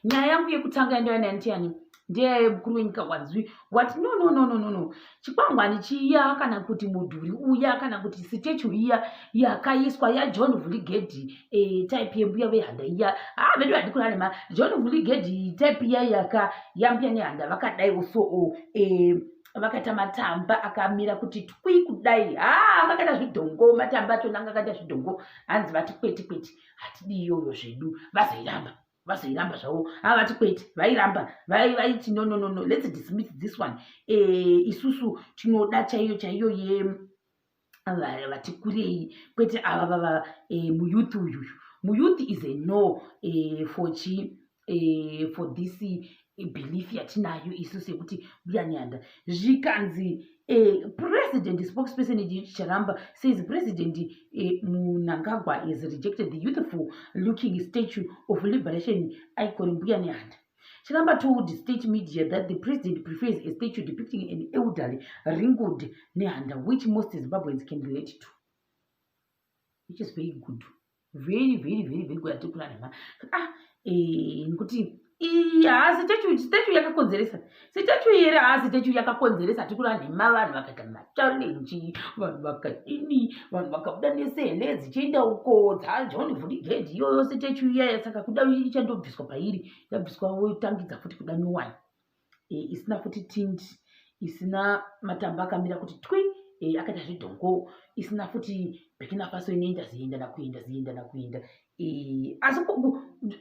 nyaya yangu yekutanga ndoyana ndiani ndiye mukuru wenyika wadzwi wati no chikwangwani chiya kana kuti mudhuri uya kana kuti statue iya yakaiswa yaJohn Vhulligedi type yembuya vehanda iya vedu hadikurarema John Vhulligedi type iya yambuya nehanda vakadai so vakaita matamba akamira kuti twi kudai vakaita zvidhongo matamba achona anga akaita zvidhongo hanzi vati kweti hatidi iyoyo zvedu vazoiramba zvavo vati kwete vairamba vaiti no let's dismiss this one isusu tinoda chaiyo vati kurei kwete ava muyouth uyu muyouth is a no for this belief yatinayo isusu yekuti Mbuya Nehanda zvikanzi president spokesperson Charamba says President Mnangagwa has rejected the youthful looking statue of liberation icon Mbuya Nehanda. Charamba told the state media that the president prefers a statue depicting an elderly wrinkled Nehanda, which most Zimbabweans can relate to, which is very good, very good. Nkuti statue yakakonzeresa statue here statue yakakonzeresa tikura nhema vanhu vakaita machallenge vanhu vakadini vanhu vakabuda nesele dzichienda uko dzaJohn Vhulligedi iyoyo statue iya saka kuda ichandobviswa pairi yabviswa wotangidza futi kuda nyowani isina futi tindi isina matamba akamira kuti twi akaita zvidhongo isina futi Burkina Faso inoenda zienda nakuenda asi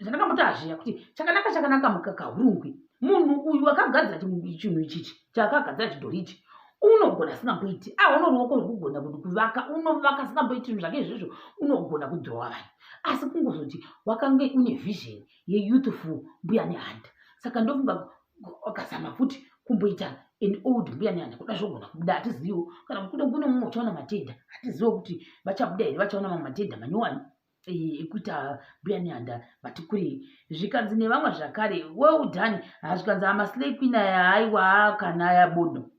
zvandakamutazviya kuti chakanaka mukaka hurungwi munhu uyu akagadzira chinhu ichichi chaakagadzira chidhori ichi unogona asingamboiti una ruoko rwekugona kuvaka unovaka asingamboiti zvinhu zvake izvozvo unogona kudhirowa vanhu asi kungozoti wakange une vision yeyouthful Mbuya Nehanda saka ndofunga wakazama futi kumboita an old Mbuya Nehanda kuda zvogona kubuda hatizivo kana kuda kune mumwe uchaona matenda hatizivo kuti vachabuda here vachaona mamwe matenda manyowani ekuita Mbuya Nehanda vati kurei zvikanzi nevamwe zvakare well done zvikanzi amaslay queen aiwa kana yabodo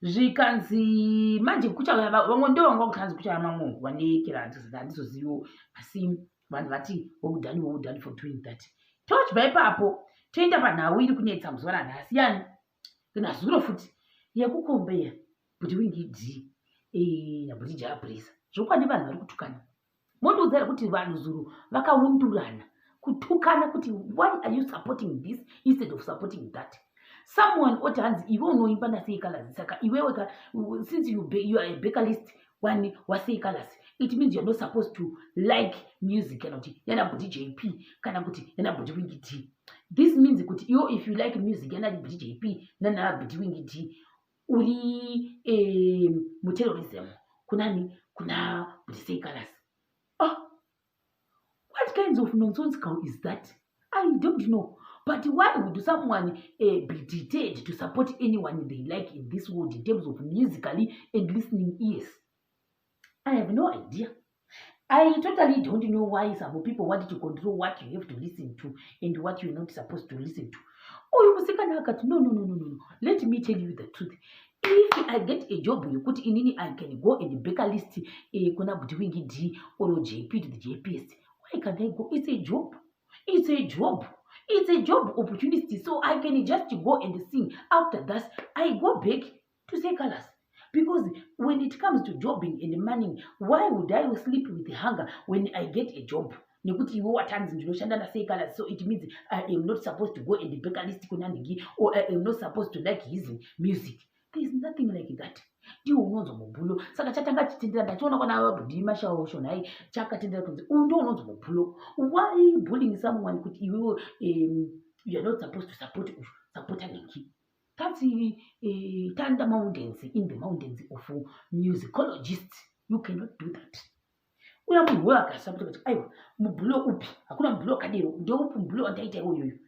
zvikanzi manje kuchauya vamwe ndo vanga kutanzi kuchauya mamwe wanekera handizozivo asi vanhu vati well done for doing that tochibva ipapo toenda panhau iri kunetsa muzuva ranhasi yani kana zuro futi yekukombeya kuti WinkyD nabuti jabrisa zvokwadi vanhu vari kutukana mondiudzira kuti vanhu zuro vakaundurana kutukana kuti why are you supporting this instead of supporting that someone oti hanzi iwe unoimba nasei colors saka iwewe since you are a bakerlist one wasei colors it means you're not supposed to like music kana kuti yana buti JP kana kuti yana buti WinkyD. This means kuti if you like music yana buti JP nana buti WinkyD uri muterrorism kuna buti sei colors. What kinds of nonsensical is that? I don't know. But why would someone be deterred to support anyone they like in this world in terms of musically and listening ears? I have no idea. I totally don't know why some people want to control what you have to listen to and what you're not supposed to listen to. No. Let me tell you the truth. If I get a job, you put in I can go in the baker list, kuna buti WinkyD or JP to the JPS. Why can't I go? It's a job. It's a job opportunity. So I can just go and sing. After that, I go back to say colors. Because when it comes to jobbing and money, why would I sleep with hunger when I get a job? So it means I am not supposed to go in the baker list or I am not supposed to like his music. There is nothing like that. Ndiwo unonzo mubhulo saka chatanga chitendera ndachiona kwana vabhudhi mashawo shonai chakatendera kunzi undo unonzo mubhulo. Why bullying someone kuti iwewe you are not supposed to support Ninki? That's Thunder Mountains in the mountains of musicologists. You cannot do that. Uya munhu wakasapota kuti aiwa mubhulo upi hakuna mubhulo kadero ndoupi mubhulo wandaita iwoyoyo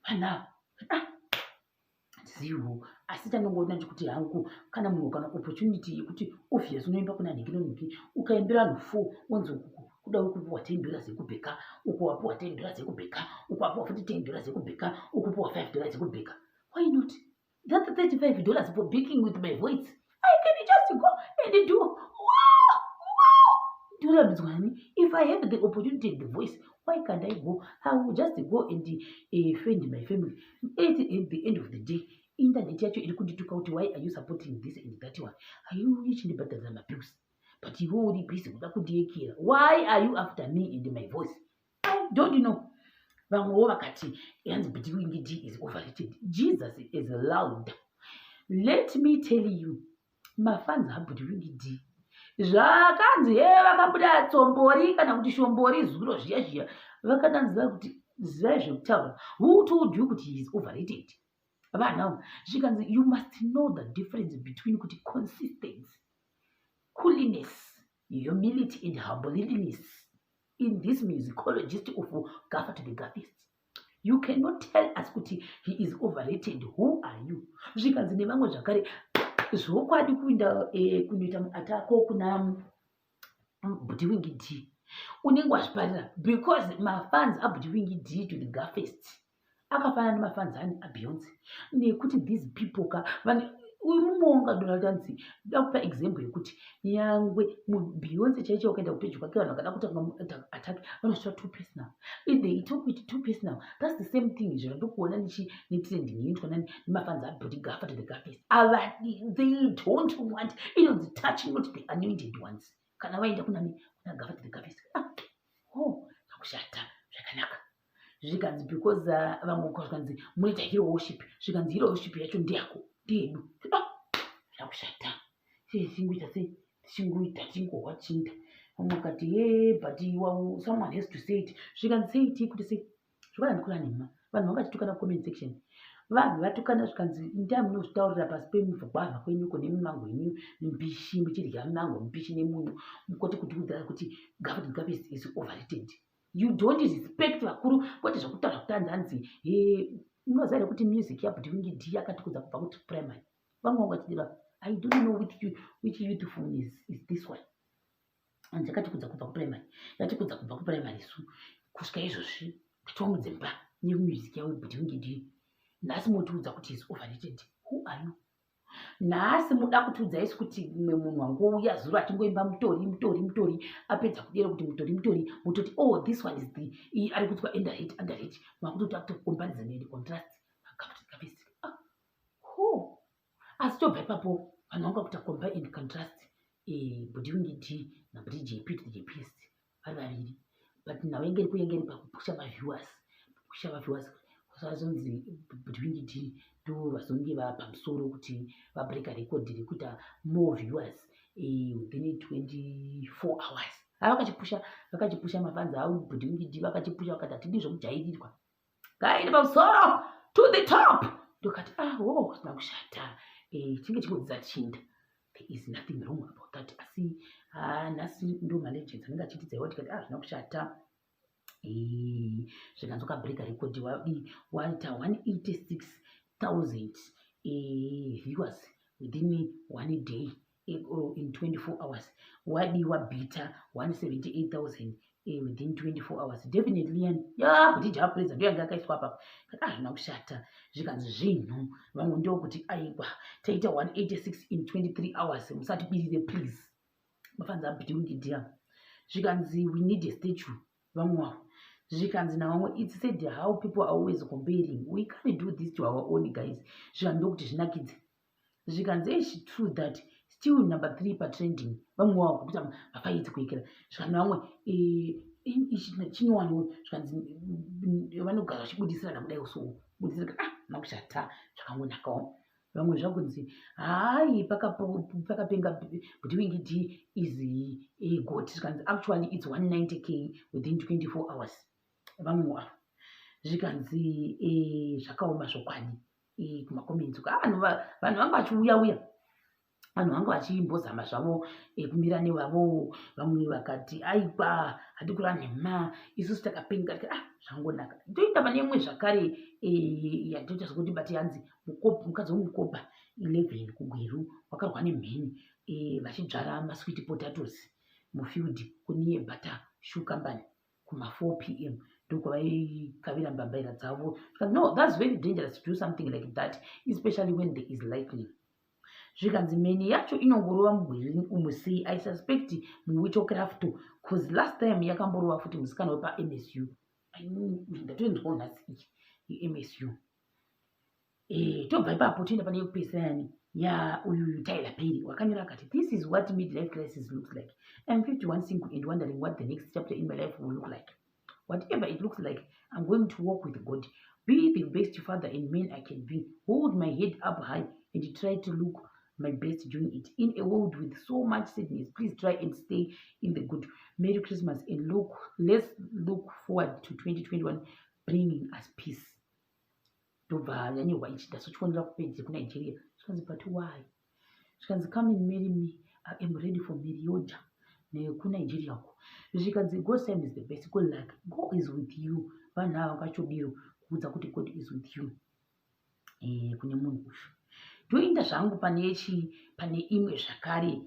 pana zivo asi tanongoona ndikuti hangu kana munhu kana opportunity yekuti obvious unoimba kuna Ninki ukaimbira vanhu 4 wanzi kuda kupuwa $10 yekubheka uko wapuwa $10 yekubheka uko wapuwa futi $10 yekubheka ukupuwa $5 yekubheka. Why not? That $35 for baking with my voice. I can just go and do If I have the opportunity and the voice, why can't I go? I will just go and defend my family. At the end of the day, internet yacho iri kundituka kuti why are you supporting this and that one? Are you reaching the better abuse? But you already busy kuda kudiyekera. Why are you after me and my voice? I don't know. Vamwe vakati yanzi WinkyD is overrated. Jesus is loud. Let me tell you, my fans have WinkyD. Zvakanzi vakabuda tsombori kana kuti shombori zuro zviya zviya vakadanzira kuti zivai zvekutaura. Who told you kuti he is overrated? But now, zvikanzi you must know the difference between kuti consistency, cooliness, humility and humbleness in this musicologist of Gaffer to the Gaffist. You cannot tell us kuti he is overrated. Who are you? Zvikanzi nevamwe zvakare zvokwadi kunoita atako kuna WinkyD unenge wazviparira because mafans aWinkyD to the Gaffist akafanana nemafans ani aBeyonce nekuti these people uimumonga Donald Trump ndakupa example yekuti nyangwe muBeyonce chaicho ukaenda kupeji kwake vanhu vakada kutanga attack vanosvika 2 personal. If they talk with 2 personal, that's the same thing zvandokuona netrending inoitwa nemafans aBodyguard to the Gaffist. They don't want inonzi touching not the anointed ones. Kana vaenda kuna Gaffer to the Gaffist. Zvakushata zvakanaka. Zvikanzi because vamwe zvikanzi munoita hero worship. Zvikanzi hero worship yacho ndeyako. Dedu. Zvakushata. Singuita sei chinguita chingowa chinda. Umukati but someone has to say it. Zvikanzi say it kuti sei. Zvakandikura nema. Vanhu vakachitukana comment section. Vanhu vatukana zvikanzi ndai munozvitaurira pasi pemuvhagwavha kwenyu kune mimango yenyu mbishi muchirya mimango mbishi nemunyu mukoti kutiudzira kuti Gaffer to the Gaffist is overrated. You don't respect vakuru kwete zvakutaura kutanza anzi unoziva here kuti music yaWinkyD yakatikudza kubva kuti primary. Vamwe vangachidira I don't know which youth phone is this one. And yakatikudza kubva kuprimary. Yatikudza kubva kuprimary su kusvika izvozvi tatomudzimba nemusic yaWinkyD. Nhasi motiudza kuti is overrated. Who are you? Nhasi muda kutiudza isi kuti mumwe munhu wangouya zuro atingoimba mutori apedza kudera kuti mutori mutoti this one is the ari kutswa underrate makutoti akutokomparison and contrast Gaffer to the Gaffist. Asi tobva ipapo vanhu vanga kuita compare and contrast WinkyD naJP to the JPist vari vaviri but navaengeri kuengeri pakupusha maviewers zvazonzi WinkyD ndo vazonge vapamusoro kuti vabreaka record rekuita more viewers within 24 hours. Vakachipusha mafans avo WinkyD vakachipusha vakati hatidi zvokujairirwa ngaende pamusoro to the top. Ndokati zvina kushata chinge chingodzidza chinda. There is nothing wrong about that. Asi nhasi ndo malegends anenge achitidzaiwa tikati zvina kushata. Zvikanzi ukabreaka record waita 186,000 viewers within 1 day or in 24 hours. Wadiwa bita 178,000 within 24 hours. Definitely kuti japreza ndo yanga akaiswa apa. Zvina kushata. Zvikanzi zvinhu vamwe ndokuti aiwa taita 186 in 23 hours musatibirire please. Mafans aWinkyD. Zvikanzi we need a statue. Vamwe zvikanzi navamwe it's said how people are always comparing. We can't do this to our own guys. Zvikanzi ndokuti zvinakidze. Zvikanzi it's true that still number 3 patrending. Vamwe wavo kuita mafaiti kuekera. Zvikanzi vamwe chinowaniwo zvikanzi vanogara vachibudisirana kudai uso budisira nakushata zvakangonakawo. Vamwe zvakunzi hai pakapenga WinkyD is got. Zvikanzi actually it's 190k within 24 hours. Vamwe wavo zvikanzi zvakaoma zvokwadi kumakomenti vanhu vanga vachiuya vanhu vanga vachimbozama zvavo kumira nevavo. Vamwe vakati aipa hatikura nhema isusu takapenga zvangonaka. Toita pane imwe zvakare yatoita sokuti bati yanzi mukadzi womukopa 11 kugweru wakarwa nemheni vachidzvara masweet potatoes mufield kune butter shoe company kuma 4 p.m. ndokwavaikavira mbambaira dzavo. No, that's very dangerous to do something like that, especially when there is lightning. Zvikanzi mheni yacho inongorova mugwiri umu sei. I suspect muwitchcraft because last time yakamborova futi musikana wepaMSU ndatonzwa nhasi MSU tobva ipapo toenda pane yekupesani uyu Tyler Perry wakanyora akati this is what midlife crisis looks like. I'm 51 single and wondering what the next chapter in my life will look like. Whatever it looks like, I'm going to walk with God, be the best father and man I can be, hold my head up high and try to look my best doing it. In a world with so much sadness, please try and stay in the good. Merry Christmas and let's look forward to 2021 bringing us peace. Tobva yanyorwa ichi ndasochifonera kupedze kuNigeria. Zvikanzi but why? Zvikanzi come and marry me. I am ready for Marioja. NekuNigeria uko. Zvikanzi God's time is the best. Good luck. God is with you. Vanhu ava vakachobiro kuudza kuti God is with you. Kune munhu uyu. Ndoenda zvangu pane imwe zvakare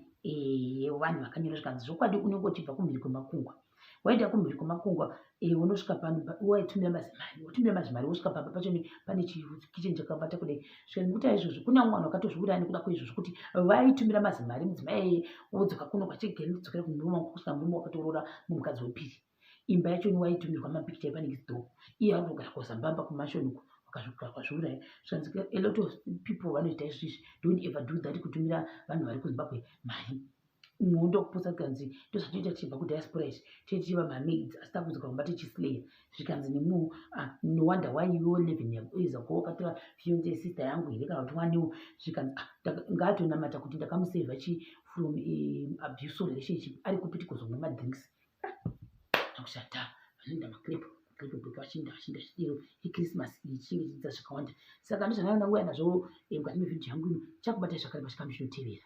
vanhu vakanyora zvikanzi zvokwadi unenge uchibva kumhiri kwemakungwa. Waenda kumhiri kwemakungwa unosvika pano waitumira mazimari wosvika pamba pacho pane chikicheni chakabata kudai. Zvikanzi nekuti izvozvo kune vamwe vanhu vakatozviuraya nekuda kwaizvozvo kuti vaitumira mazimari mudzimai wodzoka kuno kwachigere kudzokera kumurume kusvika murume wakatoroora mumukadzi wepiri. Imba yacho waitumirwa mapikicha epanext door. Iye akutogara kuZambamba kumashoni uko wakasvika kwazviuraya. Zvikanzi a lot of people vanoita izvizvi. Don't ever do that kutumira vanhu vari kuZimbabwe mari. Umwe ndokuposa zvikanzi ndozvatoita tichibva kudiaspora izvi tichiva mamaids asi takudzoka kumba tichislayer. Zvikanzi nemumwe no wonder why you 11 years ago wakatora fiance sister yangu here kana kuti wanewo. Zvikanzi ngaatonamata kuti ndakamusevha from abusive relationship ari kupiti kuzomwa madrinks. Akushata vanoenda makrepo vachinda chidiro iChristmas iyi chinge chiita zvakawanda. Saka ndozvandanga ndauya nazvo mukati mevhidhiyo yangu ino. Chakubata zvakare pachikamu chinotevera.